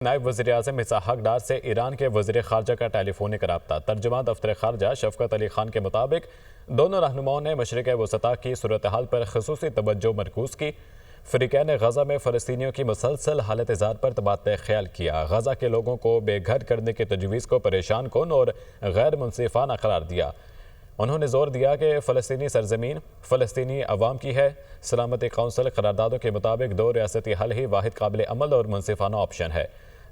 نائب وزیر اعظم اسحاق ڈار سے ایران کے وزیر خارجہ کا ٹیلی فونک رابطہ۔ ترجمان دفتر خارجہ شفقت علی خان کے مطابق دونوں رہنماؤں نے مشرق وسطیٰ کی صورتحال پر خصوصی توجہ مرکوز کی۔ فریقین غزہ میں فلسطینیوں کی مسلسل حالت زار پر تبادلہ خیال کیا۔ غزہ کے لوگوں کو بے گھر کرنے کی تجویز کو پریشان کن اور غیر منصفانہ قرار دیا۔ انہوں نے زور دیا کہ فلسطینی سرزمین فلسطینی عوام کی ہے۔ سلامتی کونسل قراردادوں کے مطابق دو ریاستی حل ہی واحد قابل عمل اور منصفانہ آپشن ہے۔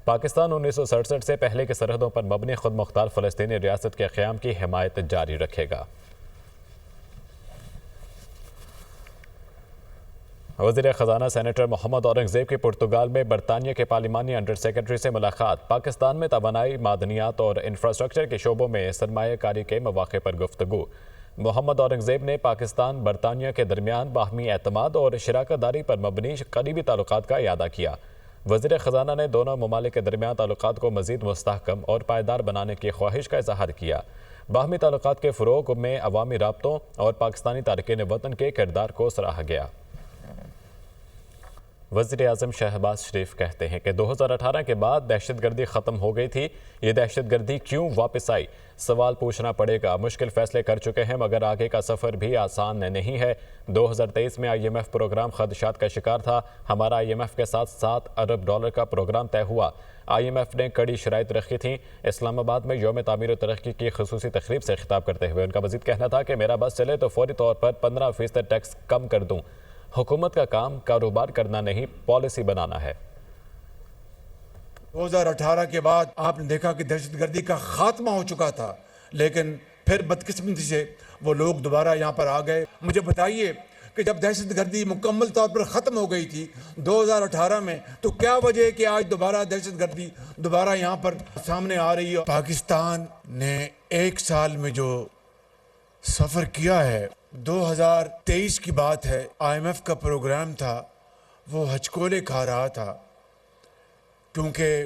پاکستان 1967 سے پہلے کی سرحدوں پر مبنی خود مختار فلسطینی ریاست کے قیام کی حمایت جاری رکھے گا۔ وزیر خزانہ سینیٹر محمد اورنگزیب کی پرتگال میں برطانیہ کے پارلیمانی انڈر سیکرٹری سے ملاقات۔ پاکستان میں توانائی، معدنیات اور انفراسٹرکچر کے شعبوں میں سرمایہ کاری کے مواقع پر گفتگو۔ محمد اورنگزیب نے پاکستان برطانیہ کے درمیان باہمی اعتماد اور شراکت داری پر مبنی قریبی تعلقات کا اعادہ کیا۔ وزیر خزانہ نے دونوں ممالک کے درمیان تعلقات کو مزید مستحکم اور پائیدار بنانے کی خواہش کا اظہار کیا۔ باہمی تعلقات کے فروغ میں عوامی رابطوں اور پاکستانی تارکین وطن کے کردار کو سراہا گیا۔ وزیر اعظم شہباز شریف کہتے ہیں کہ 2018 کے بعد دہشت گردی ختم ہو گئی تھی۔ یہ دہشت گردی کیوں واپس آئی؟ سوال پوچھنا پڑے گا۔ مشکل فیصلے کر چکے ہیں مگر آگے کا سفر بھی آسان نہیں ہے۔ 2023 میں IMF پروگرام خدشات کا شکار تھا۔ ہمارا IMF کے ساتھ $7 ارب کا پروگرام طے ہوا۔ IMF نے کڑی شرائط رکھی تھیں۔ اسلام آباد میں یوم تعمیر و ترقی کی خصوصی تقریب سے خطاب کرتے ہوئے ان کا مزید کہنا تھا کہ میرا بس چلے تو فوری طور پر 15% ٹیکس کم کر دوں۔ حکومت کا کام کاروبار کرنا نہیں، پالیسی بنانا ہے۔ 2018 کے بعد آپ نے دیکھا کہ دہشت گردی کا خاتمہ ہو چکا تھا، لیکن پھر بدقسمتی سے وہ لوگ دوبارہ یہاں پر آ گئے۔ مجھے بتائیے کہ جب دہشت گردی مکمل طور پر ختم ہو گئی تھی 2018 میں، تو کیا وجہ ہے کہ آج دوبارہ دہشت گردی دوبارہ یہاں پر سامنے آ رہی ہے؟ پاکستان نے ایک سال میں جو سفر کیا ہے، 2023 کی بات ہے، IMF کا پروگرام تھا، وہ ہچکولے کھا رہا تھا کیونکہ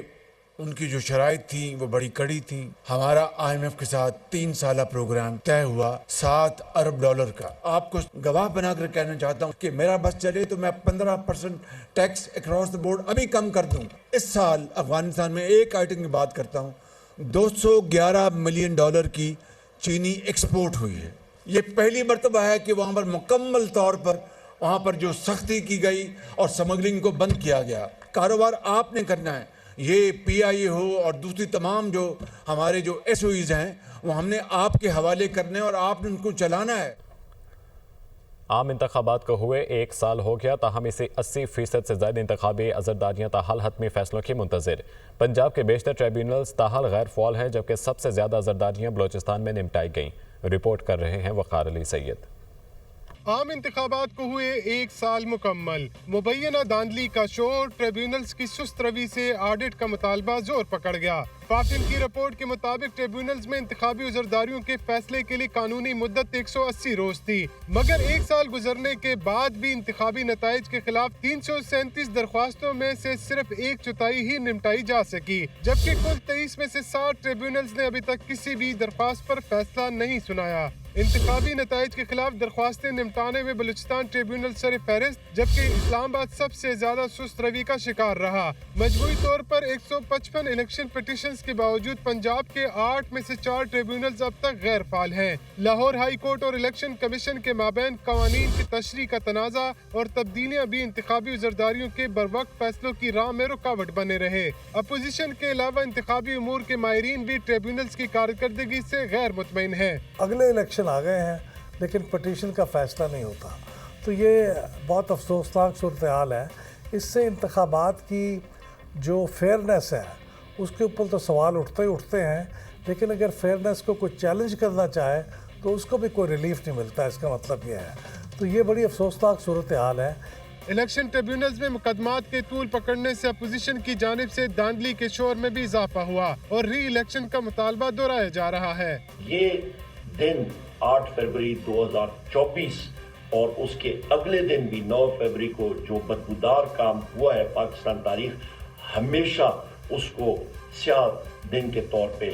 ان کی جو شرائط تھیں وہ بڑی کڑی تھیں۔ ہمارا IMF کے ساتھ 3 سالہ پروگرام طے ہوا $7 ارب کا۔ آپ کو گواہ بنا کر کہنا چاہتا ہوں کہ میرا بس چلے تو میں 15% ٹیکس اکراس دا بورڈ ابھی کم کر دوں۔ اس سال افغانستان میں ایک آئٹم کی بات کرتا ہوں، $211 ملین کی چینی ایکسپورٹ ہوئی ہے۔ یہ پہلی مرتبہ ہے کہ وہاں پر مکمل طور پر وہاں پر جو سختی کی گئی اور سمگلنگ کو بند کیا گیا۔ کاروبار آپ نے کرنا ہے، یہ PIA ہو اور دوسری تمام جو ہمارے جو SOEs ہیں وہ ہم نے آپ کے حوالے کرنے اور آپ نے ان کو چلانا ہے۔ عام انتخابات کو ہوئے 1 سال ہو گیا، تاہم اسے 80% سے زائد انتخابی عزرداریاں تاحال حتمی فیصلوں کی منتظر۔ پنجاب کے بیشتر ٹریبیونلز تاحال غیر فعال ہیں، جبکہ سب سے زیادہ عزرداریاں بلوچستان میں نمٹائی گئیں۔ رپورٹ کر رہے ہیں وقار علی سید۔ عام انتخابات کو ہوئے 1 سال مکمل، مبینہ دھاندلی کا شور، ٹریبیونلز کی سست روی سے آڈٹ کا مطالبہ زور پکڑ گیا۔ فاتن کی رپورٹ کے مطابق ٹریبیونلز میں انتخابی عذرداریوں کے فیصلے کے لیے قانونی مدت 180 روز تھی، مگر 1 سال گزرنے کے بعد بھی انتخابی نتائج کے خلاف 337 درخواستوں میں سے صرف 1/4 ہی نمٹائی جا سکی، جبکہ کل 23 میں سے 60 ٹریبیونلز نے ابھی تک کسی بھی درخواست پر فیصلہ نہیں سنایا۔ انتخابی نتائج کے خلاف درخواستیں نمٹانے میں بلوچستان ٹریبیونل سر فہرست، جبکہ اسلام آباد سب سے زیادہ سست روی کا شکار رہا۔ مجموعی طور پر 155 الیکشن پٹیشنز کے باوجود پنجاب کے 8 میں سے 4 ٹریبیونلز اب تک غیر فعال ہیں۔ لاہور ہائی کورٹ اور الیکشن کمیشن کے مابین قوانین کی تشریح کا تنازع اور تبدیلیاں بھی انتخابی عذرداریوں کے بروقت فیصلوں کی راہ میں رکاوٹ بنے رہے۔ اپوزیشن کے علاوہ انتخابی امور کے ماہرین بھی ٹریبیونلز کی کارکردگی سے غیر مطمئن ہیں۔ اگلے الیکشن آ گئے ہیں لیکن پٹیشن کا فیصلہ نہیں ہوتا، تو یہ بہت افسوسناک صورتحال ہے۔ اس سے انتخابات کی جو فیئرنیس ہے اس کے اوپر تو سوال اٹھتے ہی اٹھتے ہیں، لیکن اگر فیئرنیس کو کوئی چیلنج کرنا چاہے تو اس کو بھی کوئی ریلیف نہیں ملتا۔ اس کا مطلب یہ ہے، تو یہ بڑی افسوسناک صورتحال ہے۔ الیکشن ٹریبیونلز میں مقدمات کے طول پکڑنے سے اپوزیشن کی جانب سے دھاندلی کے شور میں بھی اضافہ ہوا اور ری الیکشن کا مطالبہ دہرایا جا رہا ہے۔ یہ دن 8 فروری 2024 اور اس کے اگلے دن بھی 9 فروری کو جو بدبودار کام ہوا ہے، پاکستان تاریخ ہمیشہ اس کو سیاہ دن کے طور پہ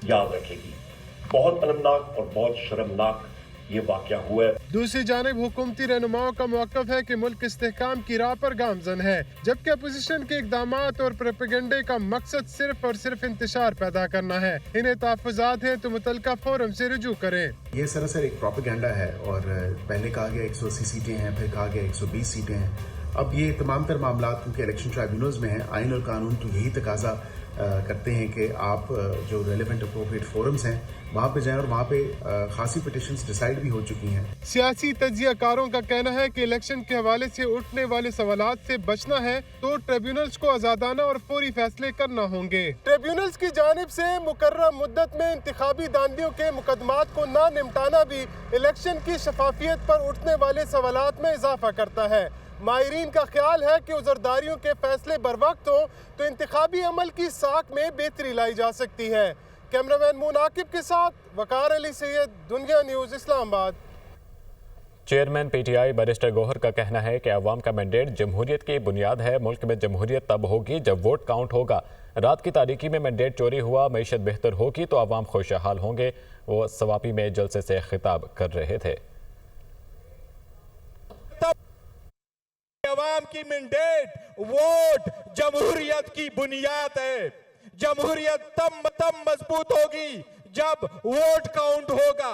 یاد رکھے گی۔ بہت المناک اور بہت شرمناک یہ واقعہ ہوا ہے۔ دوسری جانب حکومتی رہنماؤں کا موقف ہے کہ ملک استحکام کی راہ پر گامزن ہے، جبکہ اپوزیشن کے اقدامات اور پروپیگنڈے کا مقصد صرف اور صرف انتشار پیدا کرنا ہے۔ انہیں تحفظات ہیں تو متعلقہ فورم سے رجوع کریں۔ یہ سراسر ایک پروپیگنڈا ہے، اور پہلے کہا گیا 180 سیٹیں ہیں، پھر کہا گیا 120 سیٹیں ہیں۔ اب یہ تمام تر معاملات کیونکہ الیکشن ٹرائیبیونلز میں ہیں، آئین اور قانون تو یہی تقاضا کرتے ہیں کہ آپ جو ریلیونٹ اپروپریٹ فورمز ہیں وہاں پہ جائیں، اور وہاں پہ خاصی پٹیشنز ڈیسائیڈ بھی ہو چکی ہیں۔ سیاسی تجزیہ کاروں کا کہنا ہے کہ الیکشن کے حوالے سے اٹھنے والے سوالات سے بچنا ہے تو ٹریبیونلز کو آزادانہ اور فوری فیصلے کرنا ہوں گے۔ ٹریبیونلز کی جانب سے مقررہ مدت میں انتخابی دھاندلیوں کے مقدمات کو نہ نمٹانا بھی الیکشن کی شفافیت پر اٹھنے والے سوالات میں اضافہ کرتا ہے۔ ماہرین کا خیال ہے کہ عذرداریوں کے فیصلے بر وقت ہوں تو انتخابی عمل کی ساکھ میں بہتری لائی جا سکتی ہے۔ کیمرامین مون عاقب کے ساتھ وقار علی سید، دنیا news, Islamabad. Chairman P T I barrister Gohar کا کہنا ہے کہ عوام کا مینڈیٹ جمہوریت کی بنیاد ہے۔ ملک میں جمہوریت تب ہوگی جب ووٹ کاؤنٹ ہوگا۔ رات کی تاریکی میں مینڈیٹ چوری ہوا، معیشت بہتر ہوگی تو عوام خوشحال ہوں گے۔ وہ سواپی میں جلسے سے خطاب کر رہے تھے۔ عوام کی مینڈیٹ ووٹ جمہوریت کی بنیاد ہے۔ جمہوریت تب مضبوط ہوگی جب ووٹ کاؤنٹ ہوگا۔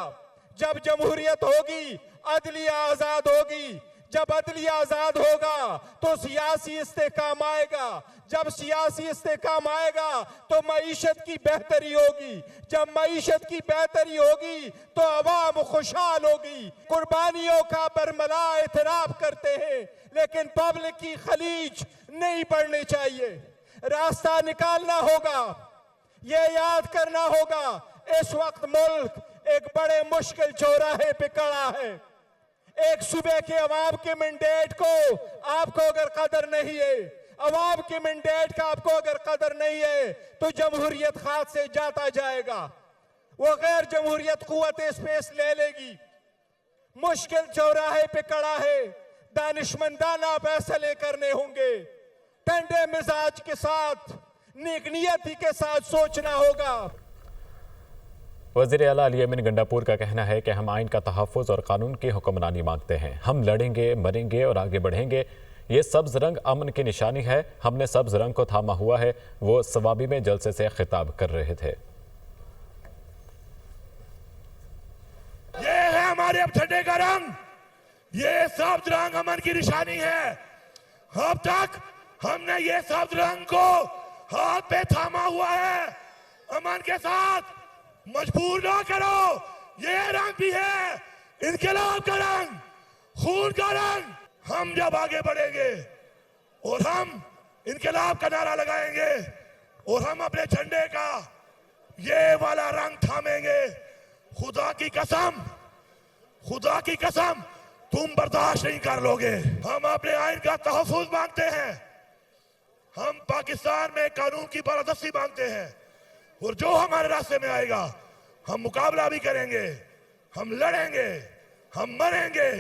جب جمہوریت ہوگی عدلیہ آزاد ہوگی۔ جب عدلیہ آزاد ہوگا تو سیاسی استحکام آئے گا۔ جب سیاسی استحکام آئے گا تو معیشت کی بہتری ہوگی۔ جب معیشت کی بہتری ہوگی تو عوام خوشحال ہوگی۔ قربانیوں کا برملا اعتراف کرتے ہیں لیکن پبلک کی خلیج نہیں پڑنی چاہیے۔ راستہ نکالنا ہوگا، یہ یاد کرنا ہوگا اس وقت ملک ایک بڑے مشکل چوراہے پہ کھڑا ہے۔ ایک صوبے کے عوام کے مینڈیٹ کو آپ کو اگر قدر نہیں ہے، عوام کے مینڈیٹ کا آپ کو اگر قدر نہیں ہے تو جمہوریت ہاتھ سے جاتا جائے گا۔ وہ غیر جمہوریت قوت اسپیس لے لے گی۔ مشکل چوراہے پہ کھڑا ہے، دانشمندانہ فیصلے کرنے ہوں گے، ٹھنڈے مزاج کے ساتھ، نیک نیتی کے ساتھ سوچنا ہوگا۔ وزیر اعلیٰ علی امین گنڈاپور کا کہنا ہے کہ ہم آئین کا تحفظ اور قانون کی حکمرانی مانگتے ہیں۔ ہم لڑیں گے، مریں گے اور آگے بڑھیں گے۔ یہ سبز رنگ امن کی نشانی ہے، ہم نے سبز رنگ کو تھاما ہوا ہے۔ وہ سوابی میں جلسے سے خطاب کر رہے تھے۔ یہ ہے ہمارے اب جھنڈے کا رنگ، یہ سبز رنگ امن کی نشانی ہے۔ اب تک ہم نے یہ سبز رنگ کو ہاتھ پہ تھاما ہوا ہے۔ امن کے ساتھ مجبور نہ کرو، یہ رنگ بھی ہے انقلاب کا رنگ، خون کا رنگ۔ ہم جب آگے بڑھیں گے اور ہم انقلاب کا نعرہ لگائیں گے اور ہم اپنے جھنڈے کا یہ والا رنگ تھامیں گے، خدا کی قسم، خدا کی قسم تم برداشت نہیں کر لو گے۔ ہم اپنے آئین کا تحفظ مانگتے ہیں، ہم پاکستان میں قانون کی بالادستی مانگتے ہیں، اور جو ہمارے راستے میں آئے گا ہم مقابلہ بھی کریں گے، ہم لڑیں گے، ہم مریں گے۔